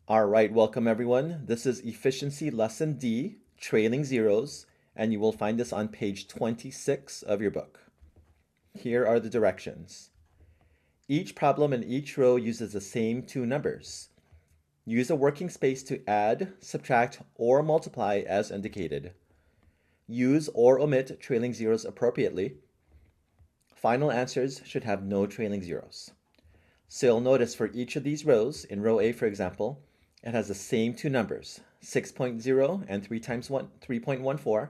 All right, welcome everyone. This is Efficiency Lesson D, Trailing Zeros, and you will find this on page 26 of your book. Here are the directions. Each problem in each row uses the same two numbers. Use a working space to add, subtract, or multiply as indicated. Use or omit trailing zeros appropriately. Final answers should have no trailing zeros. So you'll notice for each of these rows, in row A for example, it has the same two numbers, 6.0 and 3 times 1, 3.14,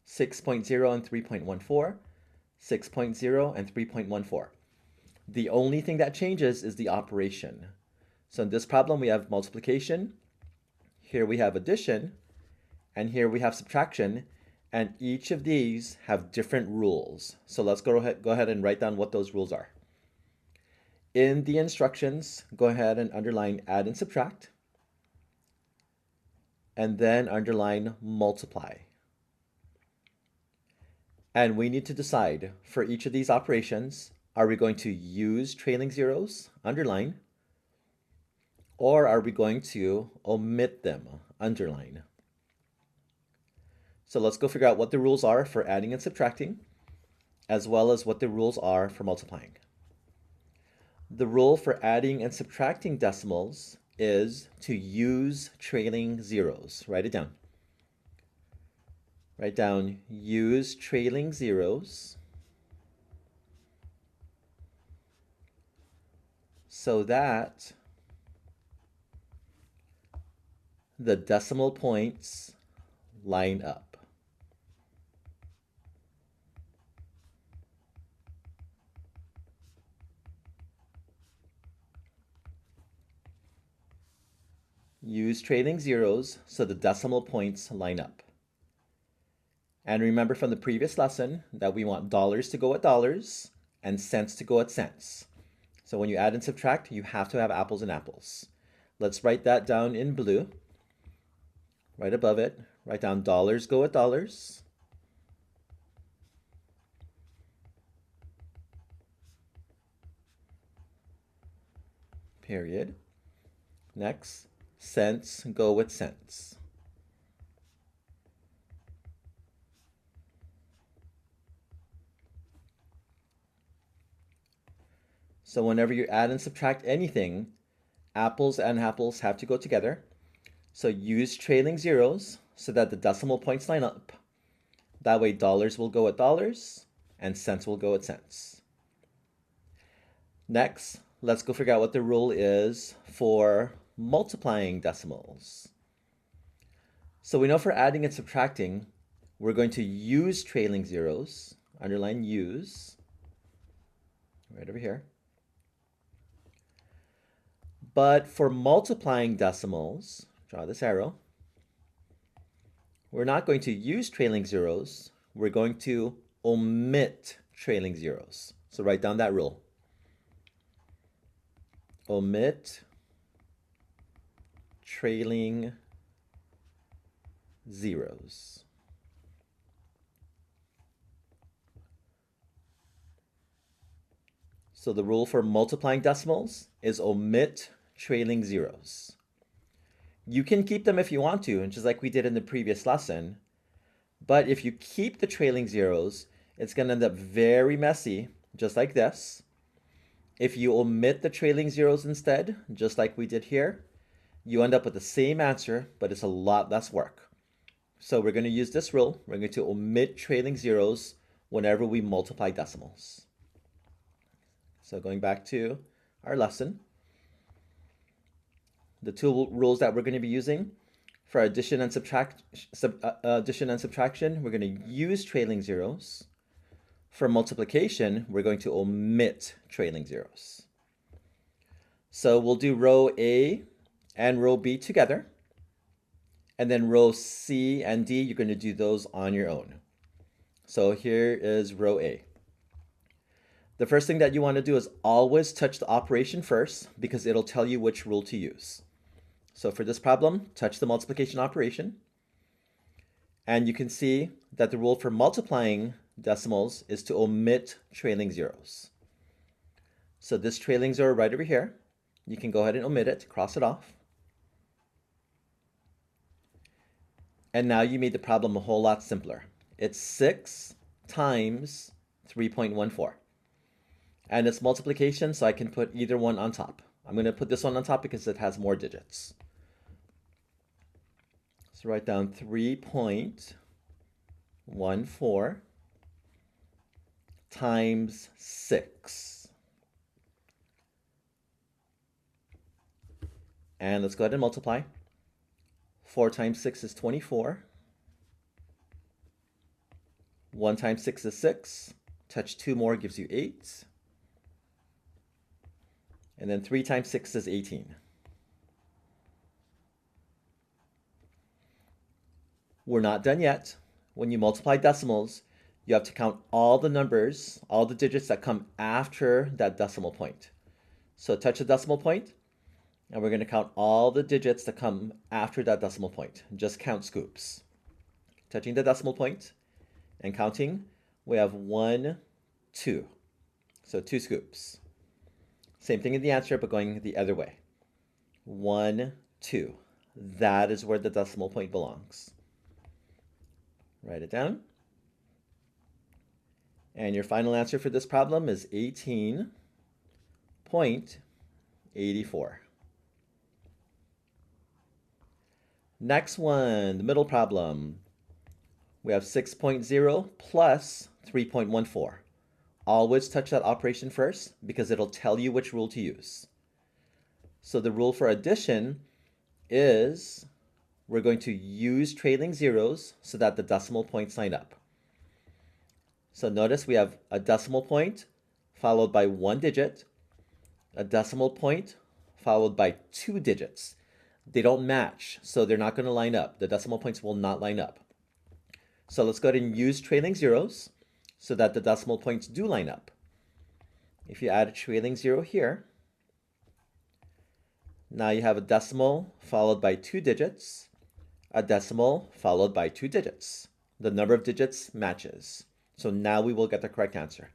6.0 and 3.14, 6.0 and 3.14. The only thing that changes is the operation. So in this problem, we have multiplication, here we have addition, and here we have subtraction, and each of these have different rules. So let's go ahead and write down what those rules are. In the instructions, go ahead and underline add and subtract, and then underline multiply. And we need to decide for each of these operations, are we going to use trailing zeros, underline, or are we going to omit them, underline? So let's go figure out what the rules are for adding and subtracting, as well as what the rules are for multiplying. The rule for adding and subtracting decimals is to use trailing zeros. Write it down. Write down use trailing zeros so that the decimal points line up. Use trailing zeros so the decimal points line up. And remember from the previous lesson that we want dollars to go at dollars and cents to go at cents. So when you add and subtract, you have to have apples and apples. Let's write that down in blue. Right above it, write down dollars go at dollars. Period. Next, cents go with cents. So whenever you add and subtract anything, apples and apples have to go together. So use trailing zeros so that the decimal points line up. That way dollars will go at dollars and cents will go at cents. Next, let's go figure out what the rule is for multiplying decimals. So we know for adding and subtracting, we're going to use trailing zeros, underline use, right over here. But for multiplying decimals, draw this arrow, we're not going to use trailing zeros, we're going to omit trailing zeros. So write down that rule. Omit trailing zeros. So the rule for multiplying decimals is omit trailing zeros. You can keep them if you want to, just like we did in the previous lesson. But if you keep the trailing zeros, it's going to end up very messy, just like this. If you omit the trailing zeros instead, just like we did here, you end up with the same answer, but it's a lot less work. So we're going to use this rule. We're going to omit trailing zeros whenever we multiply decimals. So going back to our lesson, the two rules that we're going to be using for addition and subtraction, we're going to use trailing zeros. For multiplication, we're going to omit trailing zeros. So we'll do row A and row B together. And then row C and D, you're going to do those on your own. So here is row A. The first thing that you want to do is always touch the operation first because it'll tell you which rule to use. So for this problem, touch the multiplication operation. And you can see that the rule for multiplying decimals is to omit trailing zeros. So this trailing zero right over here, you can go ahead and omit it, cross it off. And now you made the problem a whole lot simpler. It's 6 times 3.14. And it's multiplication, so I can put either one on top. I'm going to put this one on top because it has more digits. So write down 3.14 times 6. And let's go ahead and multiply. 4 times 6 is 24. 1 times 6 is 6. Touch 2 more gives you 8. And then 3 times 6 is 18. We're not done yet. When you multiply decimals, you have to count all the numbers, all the digits that come after that decimal point. So touch the decimal point, and we're going to count all the digits that come after that decimal point. Just count scoops. Touching the decimal point and counting, we have 1, 2. So 2 scoops. Same thing in the answer, but going the other way. 1, 2. That is where the decimal point belongs. Write it down. And your final answer for this problem is 18.84. Next one, the middle problem. We have 6.0 plus 3.14. Always touch that operation first because it'll tell you which rule to use. So the rule for addition is we're going to use trailing zeros so that the decimal points line up. So notice we have a decimal point followed by 1 digit, a decimal point followed by 2 digits. They don't match, so they're not going to line up. The decimal points will not line up. So let's go ahead and use trailing zeros so that the decimal points do line up. If you add a trailing zero here, now you have a decimal followed by 2 digits, a decimal followed by 2 digits. The number of digits matches. So now we will get the correct answer.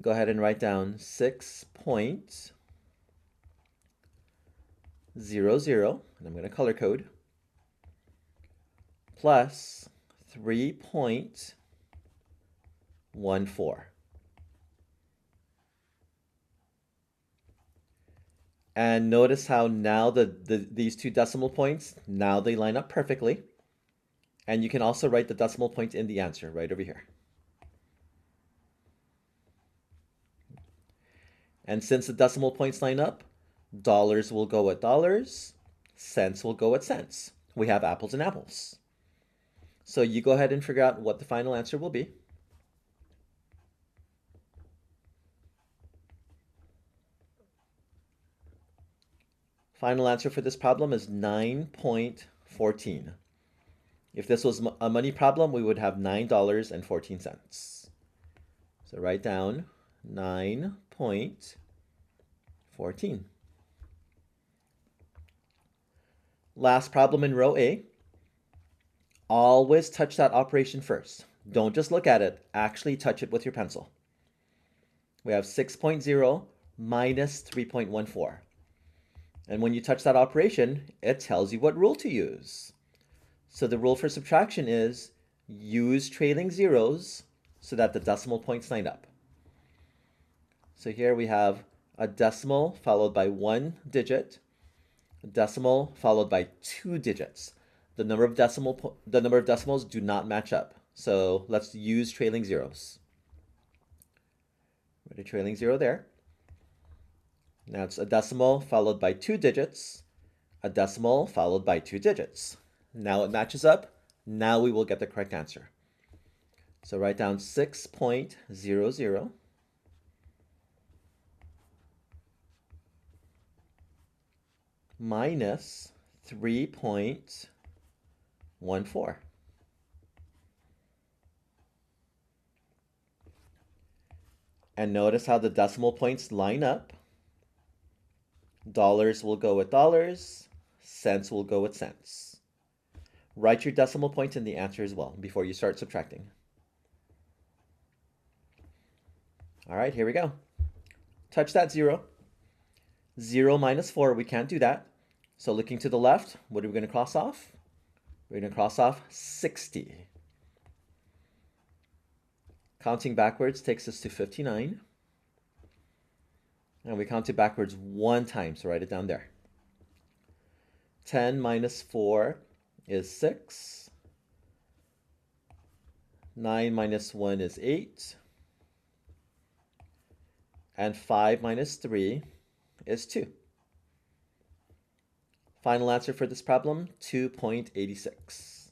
Go ahead and write down 6.00, and I'm going to color code, plus 3.14. And notice how now these 2 decimal points, now they line up perfectly. And you can also write the decimal point in the answer right over here. And since the decimal points line up, dollars will go at dollars, cents will go at cents. We have apples and apples. So you go ahead and figure out what the final answer will be. Final answer for this problem is 9.14. If this was a money problem, we would have $9.14. So write down 9.14. Last problem in row A. Always touch that operation first. Don't just look at it, actually touch it with your pencil. We have 6.0 minus 3.14. And when you touch that operation, it tells you what rule to use. So the rule for subtraction is use trailing zeros so that the decimal points line up. So here we have a decimal followed by 1 digit, a decimal followed by 2 digits. The number of decimals do not match up. So let's use trailing zeros. Put a trailing zero there. Now it's a decimal followed by 2 digits, a decimal followed by 2 digits. Now it matches up. Now we will get the correct answer. So write down 6.00 minus 3.14. And notice how the decimal points line up. Dollars will go with dollars, cents will go with cents. Write your decimal point in the answer as well before you start subtracting. All right, here we go. Touch that 0. 0 minus 4, we can't do that. So looking to the left, what are we going to cross off? We're going to cross off 60. Counting backwards takes us to 59. And we count it backwards one time, so write it down there. 10 minus 4 is 6. 9 minus 1 is 8. And 5 minus 3 is 2. Final answer for this problem, 2.86.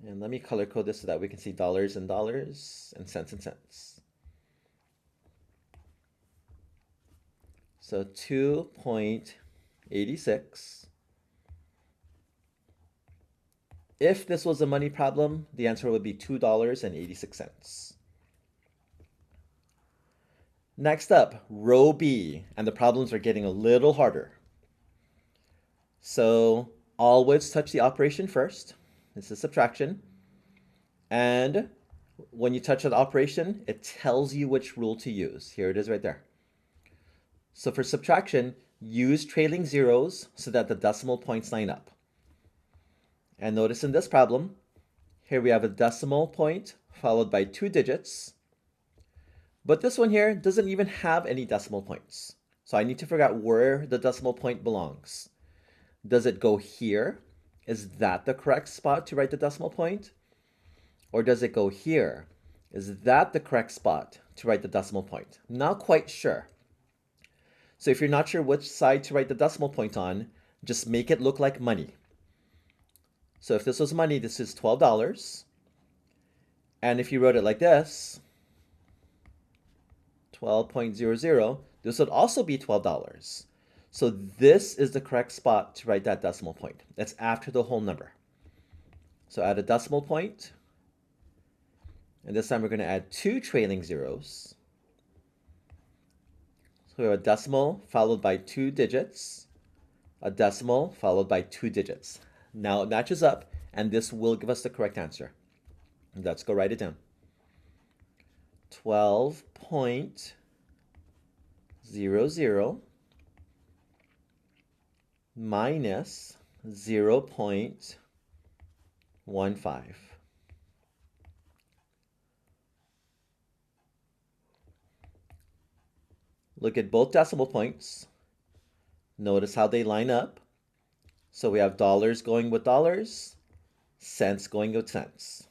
And let me color code this so that we can see dollars and dollars and cents. So 2.86. If this was a money problem, the answer would be $2.86. Next up, row B, and the problems are getting a little harder. So always touch the operation first. This is subtraction. And when you touch that operation, it tells you which rule to use. Here it is right there. So for subtraction, use trailing zeros so that the decimal points line up. And notice in this problem, here we have a decimal point followed by 2 digits. But this one here doesn't even have any decimal points. So I need to figure out where the decimal point belongs. Does it go here? Is that the correct spot to write the decimal point? Or does it go here? Is that the correct spot to write the decimal point? Not quite sure. So if you're not sure which side to write the decimal point on, just make it look like money. So if this was money, this is $12. And if you wrote it like this, 12.00, this would also be $12. So this is the correct spot to write that decimal point. That's after the whole number. So add a decimal point. And this time we're going to add 2 trailing zeros. So we have a decimal followed by 2 digits, a decimal followed by 2 digits. Now it matches up, and this will give us the correct answer. Let's go write it down. 12.00 minus 0.15. Look at both decimal points. Notice how they line up. So we have dollars going with dollars, cents going with cents.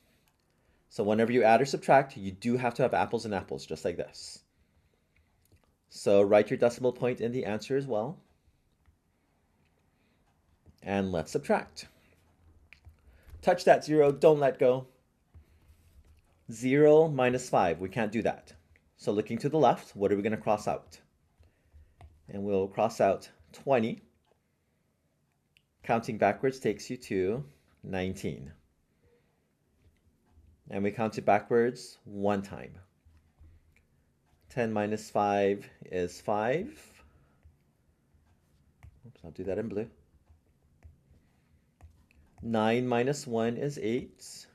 So whenever you add or subtract, you do have to have apples and apples, just like this. So write your decimal point in the answer as well. And let's subtract. Touch that 0, don't let go. 0 minus 5, we can't do that. So looking to the left, what are we going to cross out? And we'll cross out 20. Counting backwards takes you to 19. And we count it backwards one time. 10 minus 5 is 5. Oops, I'll do that in blue. 9 minus 1 is 8.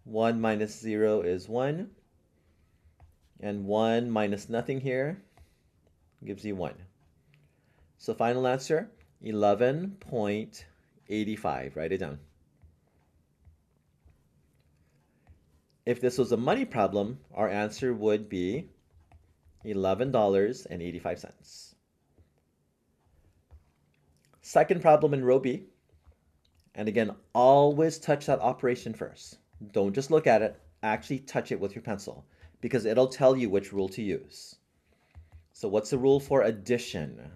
1 minus 0 is 1. And 1 minus nothing here gives you 1. So final answer, 11.85. Write it down. If this was a money problem, our answer would be $11.85. Second problem in row B. And again, always touch that operation first. Don't just look at it, actually touch it with your pencil, because it'll tell you which rule to use. So what's the rule for addition?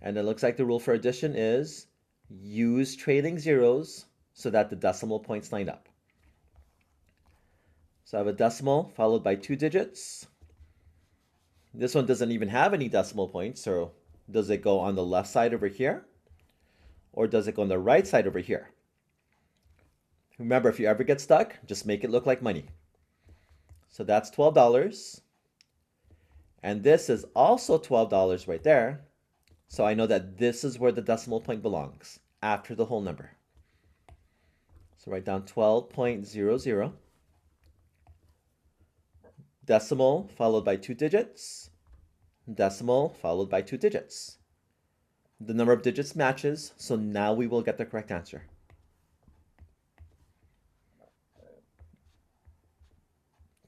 And it looks like the rule for addition is use trailing zeros so that the decimal points line up. So I have a decimal followed by 2 digits. This one doesn't even have any decimal points, so does it go on the left side over here? Or does it go on the right side over here? Remember, if you ever get stuck, just make it look like money. So that's $12. And this is also $12 right there. So I know that this is where the decimal point belongs, after the whole number. So write down 12.00. Decimal followed by 2 digits. Decimal followed by 2 digits. The number of digits matches, so now we will get the correct answer.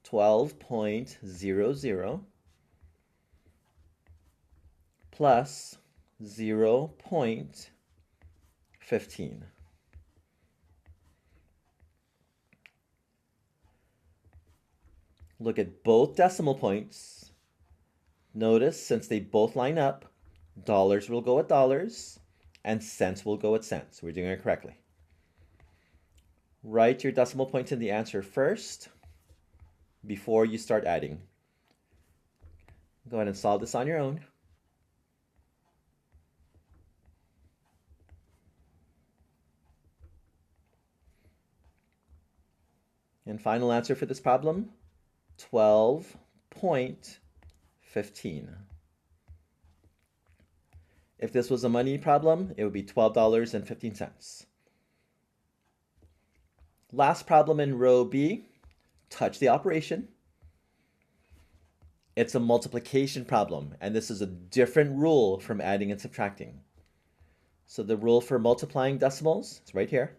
$12.00 plus 0.15. Look at both decimal points. Notice since they both line up, dollars will go at dollars and cents will go at cents. We're doing it correctly. Write your decimal points in the answer first before you start adding. Go ahead and solve this on your own. And final answer for this problem, 12.15. If this was a money problem, it would be $12.15. Last problem in row B, touch the operation. It's a multiplication problem, and this is a different rule from adding and subtracting. So the rule for multiplying decimals is right here.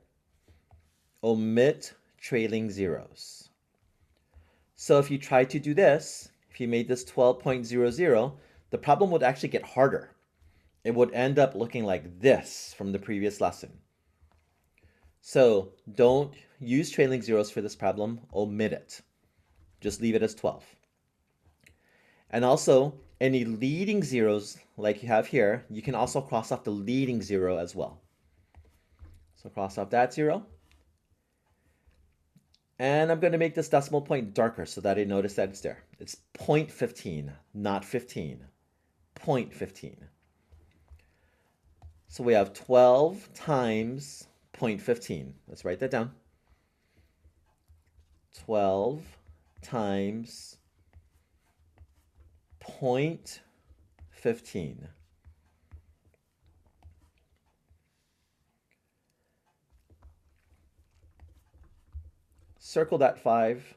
Omit trailing zeros. So if you try to do this, if you made this 12.00, the problem would actually get harder. It would end up looking like this from the previous lesson. So don't use trailing zeros for this problem, omit it. Just leave it as 12. And also, any leading zeros like you have here, you can also cross off the leading zero as well. So cross off that zero. And I'm going to make this decimal point darker so that I notice that it's there. It's 0.15, not 15. 0.15. So we have 12 times 0.15. Let's write that down. 12 times 0.15. Circle that 5,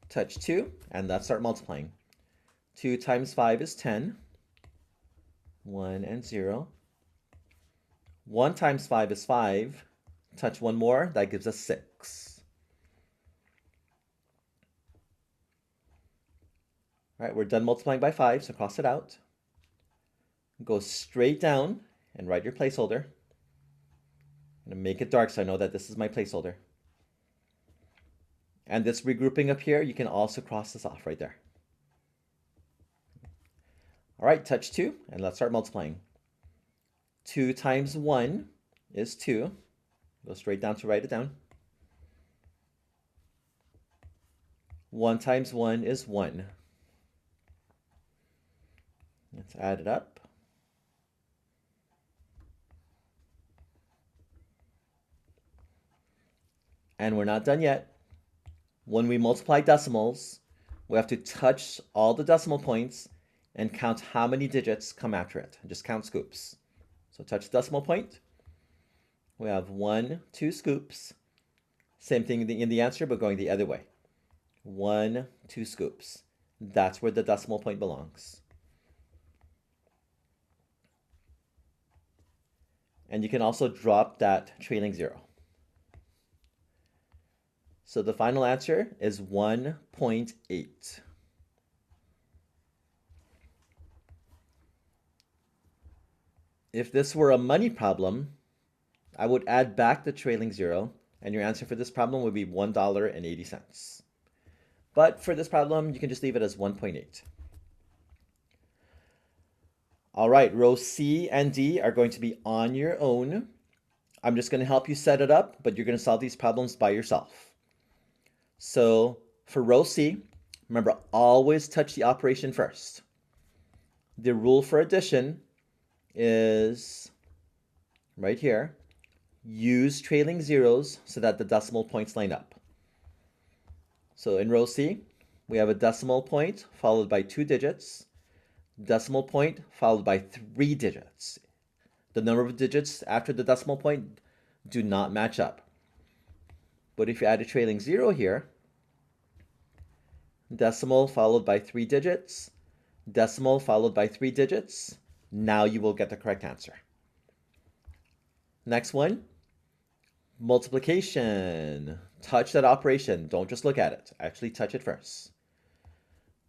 touch 2, and let's start multiplying. 2 times 5 is 10. 1 and 0. 1 times 5 is 5. Touch one more, that gives us 6. All right, we're done multiplying by 5, so cross it out. Go straight down and write your placeholder. I'm going to make it dark so I know that this is my placeholder. And this regrouping up here, you can also cross this off right there. All right, touch 2, and let's start multiplying. 2 times 1 is 2. Go straight down to write it down. 1 times 1 is 1. Let's add it up. And we're not done yet. When we multiply decimals, we have to touch all the decimal points and count how many digits come after it. Just count scoops. So touch the decimal point. We have 1, 2 scoops. Same thing in the answer, but going the other way. 1, 2 scoops. That's where the decimal point belongs. And you can also drop that trailing zero. So the final answer is 1.8. If this were a money problem, I would add back the trailing zero, and your answer for this problem would be $1.80. But for this problem, you can just leave it as 1.8. All right, row C and D are going to be on your own. I'm just going to help you set it up, but you're going to solve these problems by yourself. So for row C, remember, always touch the operation first. The rule for addition is right here. Use trailing zeros so that the decimal points line up. So in row C, we have a decimal point followed by 2 digits, decimal point followed by 3 digits. The number of digits after the decimal point do not match up. But if you add a trailing zero here, decimal followed by 3 digits, decimal followed by 3 digits, Now you will get the correct answer. Next one, multiplication. Touch that operation. Don't just look at it. Actually touch it first.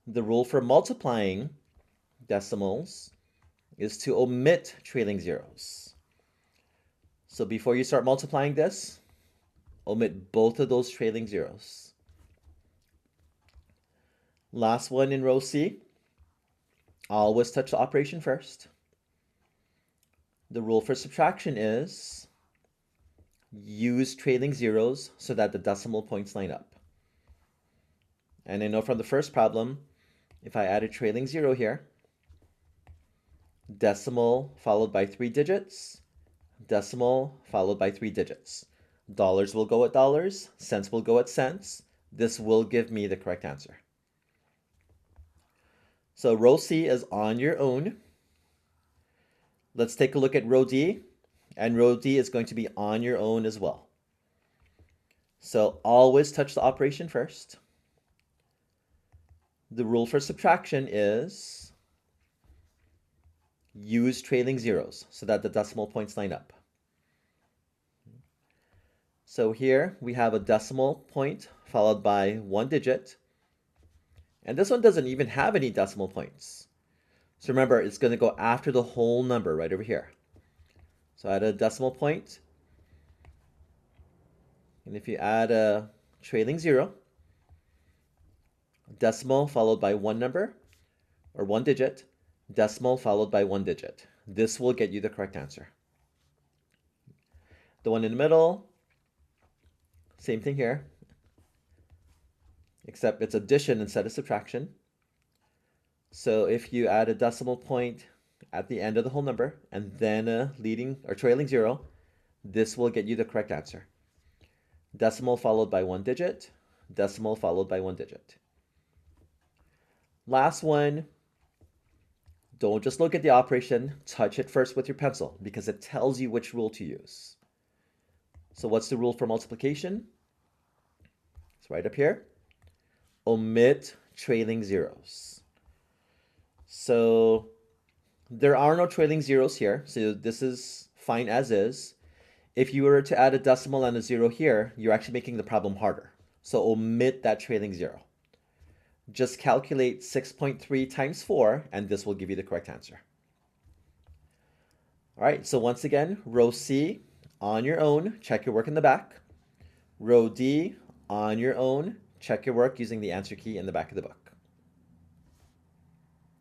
The rule for multiplying decimals is to omit trailing zeros. So before you start multiplying this, omit both of those trailing zeros. Last one in row C, always touch the operation first. The rule for subtraction is use trailing zeros so that the decimal points line up. And I know from the first problem, if I add a trailing zero here, decimal followed by 3 digits, decimal followed by 3 digits. Dollars will go at dollars, cents will go at cents. This will give me the correct answer. So row C is on your own. Let's take a look at row D, and row D is going to be on your own as well. So always touch the operation first. The rule for subtraction is use trailing zeros so that the decimal points line up. So here we have a decimal point followed by 1 digit. And this one doesn't even have any decimal points. So remember, it's going to go after the whole number right over here. So add a decimal point. And if you add a trailing zero, decimal followed by one number, or 1 digit, decimal followed by 1 digit. This will get you the correct answer. The one in the middle, same thing here, except it's addition instead of subtraction. So if you add a decimal point at the end of the whole number and then a leading or trailing zero, this will get you the correct answer. Decimal followed by 1 digit, decimal followed by 1 digit. Last one, don't just look at the operation, touch it first with your pencil because it tells you which rule to use. So what's the rule for multiplication? It's right up here. Omit trailing zeros. So there are no trailing zeros here, so this is fine as is. If you were to add a decimal and a zero here, you're actually making the problem harder. So omit that trailing zero. Just calculate 6.3 times 4, and this will give you the correct answer. All right, so once again, row C, on your own, check your work in the back. Row D, on your own, check your work using the answer key in the back of the book.